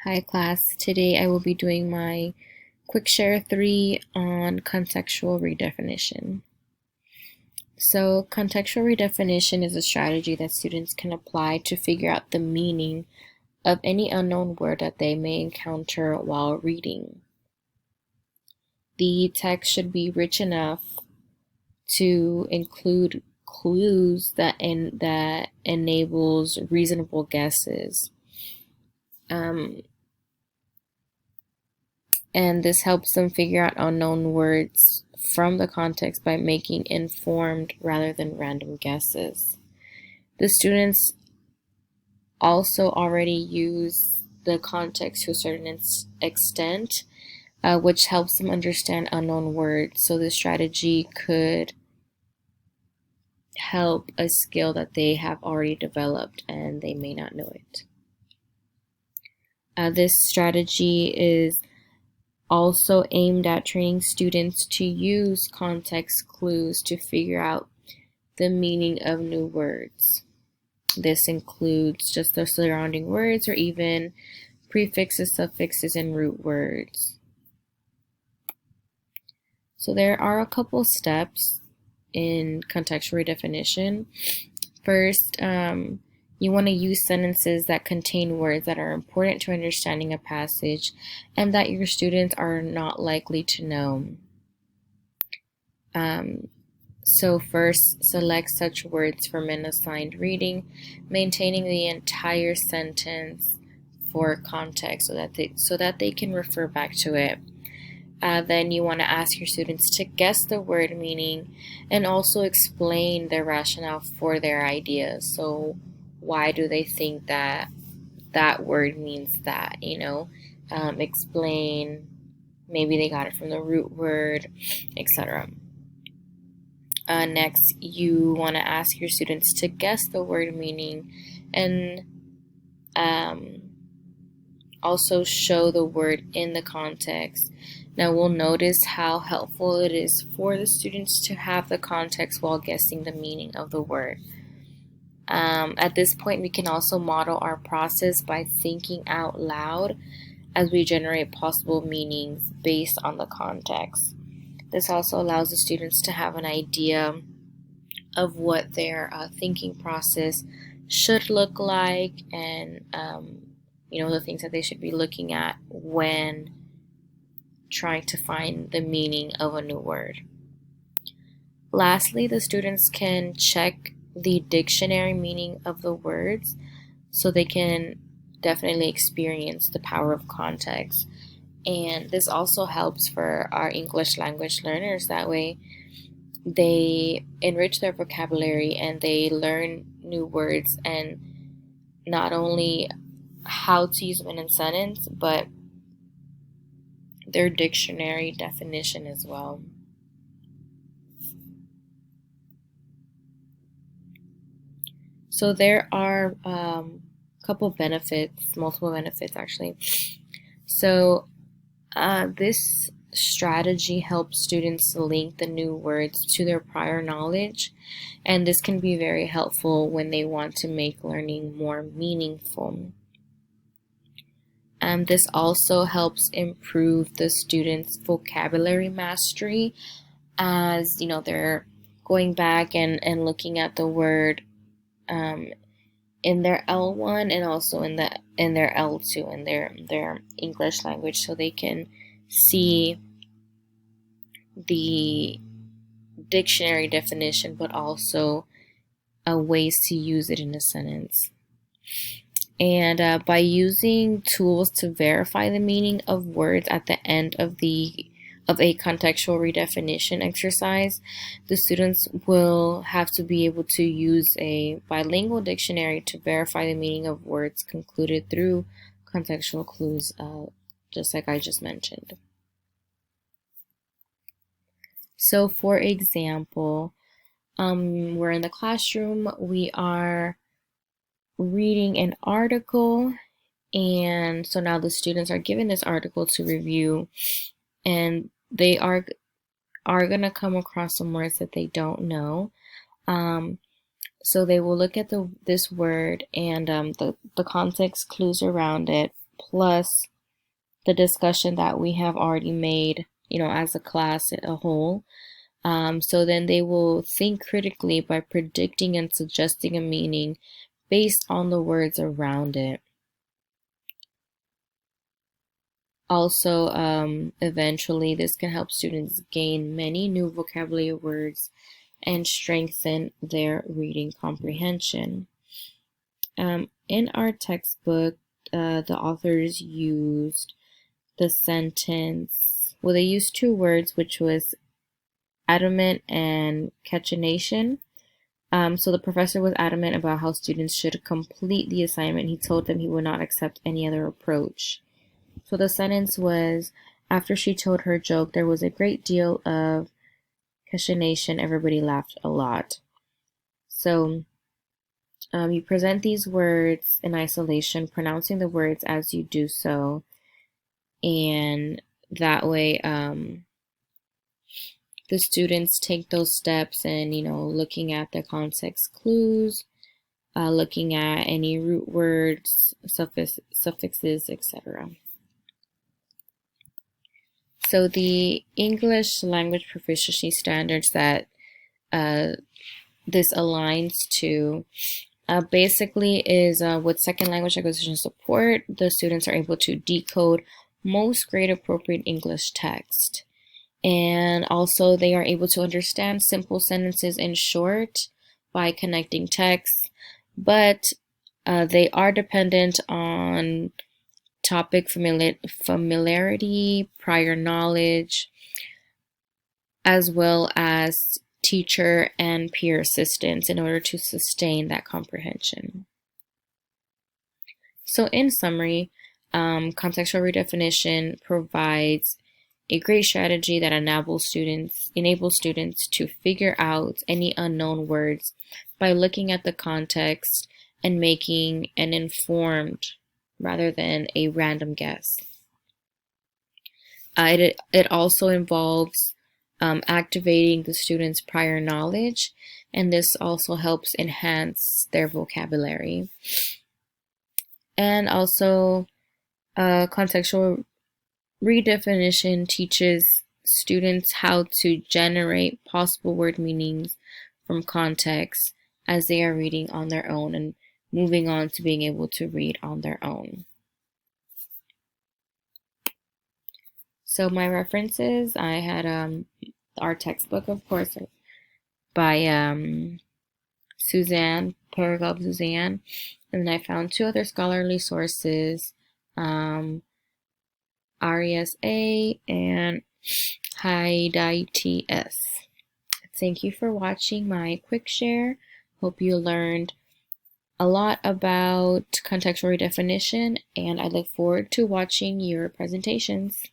Hi class, today I will be doing my quick share 3 on contextual redefinition. So contextual redefinition is a strategy that students can apply to figure out the meaning of any unknown word that they may encounter while reading. The text should be rich enough to include clues that enables reasonable guesses. And this helps them figure out unknown words from the context by making informed rather than random guesses. The students also already use the context to a certain extent, which helps them understand unknown words. So this strategy could help a skill that they have already developed and they may not know it. This strategy is also aimed at training students to use context clues to figure out the meaning of new words. This includes just the surrounding words or even prefixes, suffixes, and root words. So there are a couple steps in contextual redefinition. First, you want to use sentences that contain words that are important to understanding a passage and that your students are not likely to know. So first, select such words from an assigned reading, maintaining the entire sentence for context so that they can refer back to it. Then you want to ask your students to guess the word meaning and also explain their rationale for their ideas. So why do they think that word means that, explain, maybe they got it from the root word, etc. Next, you want to ask your students to guess the word meaning and also show the word in the context. Now we'll notice how helpful it is for the students to have the context while guessing the meaning of the word. At this point, we can also model our process by thinking out loud as we generate possible meanings based on the context. This also allows the students to have an idea of what their thinking process should look like and the things that they should be looking at when trying to find the meaning of a new word. Lastly, the students can check the dictionary meaning of the words so they can definitely experience the power of context. And this also helps for our English language learners. That way they enrich their vocabulary and they learn new words and not only how to use them in a sentence, but their dictionary definition as well. So there are multiple benefits actually. So this strategy helps students link the new words to their prior knowledge, and this can be very helpful when they want to make learning more meaningful. This also helps improve the students' vocabulary mastery as they're going back and looking at the word in their L1 and also in their L2 in their English language, so they can see the dictionary definition but also ways to use it in a sentence. And by using tools to verify the meaning of words at the end of a contextual redefinition exercise, the students will have to be able to use a bilingual dictionary to verify the meaning of words concluded through contextual clues, just like I just mentioned. So for example, we're in the classroom, we are reading an article, and so now the students are given this article to review, and they are going to come across some words that they don't know. So they will look at this word and the context clues around it, plus the discussion that we have already made, as a class as a whole. So then they will think critically by predicting and suggesting a meaning based on the words around it. Also, eventually, this can help students gain many new vocabulary words and strengthen their reading comprehension. In our textbook, the authors used the sentence, well, they used two words, which was adamant and cachinnation. So the professor was adamant about how students should complete the assignment. He told them he would not accept any other approach. So the sentence was, after she told her joke, there was a great deal of cachinnation. Everybody laughed a lot. So you present these words in isolation, pronouncing the words as you do so. And that way, the students take those steps and, looking at the context clues, looking at any root words, suffixes, etc. So the English language proficiency standards that this aligns to basically is with second language acquisition support, the students are able to decode most grade appropriate English text. And also they are able to understand simple sentences in short by connecting text, but they are dependent on topic familiarity, prior knowledge, as well as teacher and peer assistance in order to sustain that comprehension. So in summary, contextual redefinition provides a great strategy that enables students to figure out any unknown words by looking at the context and making an informed rather than a random guess. It also involves activating the students' prior knowledge, and this also helps enhance their vocabulary. And also, contextual redefinition teaches students how to generate possible word meanings from context as they are reading on their own and moving on to being able to read on their own. So my references, I had our textbook, of course, by Suzanne, Paragraph Suzanne, and then I found two other scholarly sources, RESA and HIDITS. Thank you for watching my quick share. Hope you learned a lot about contextual redefinition, and I look forward to watching your presentations.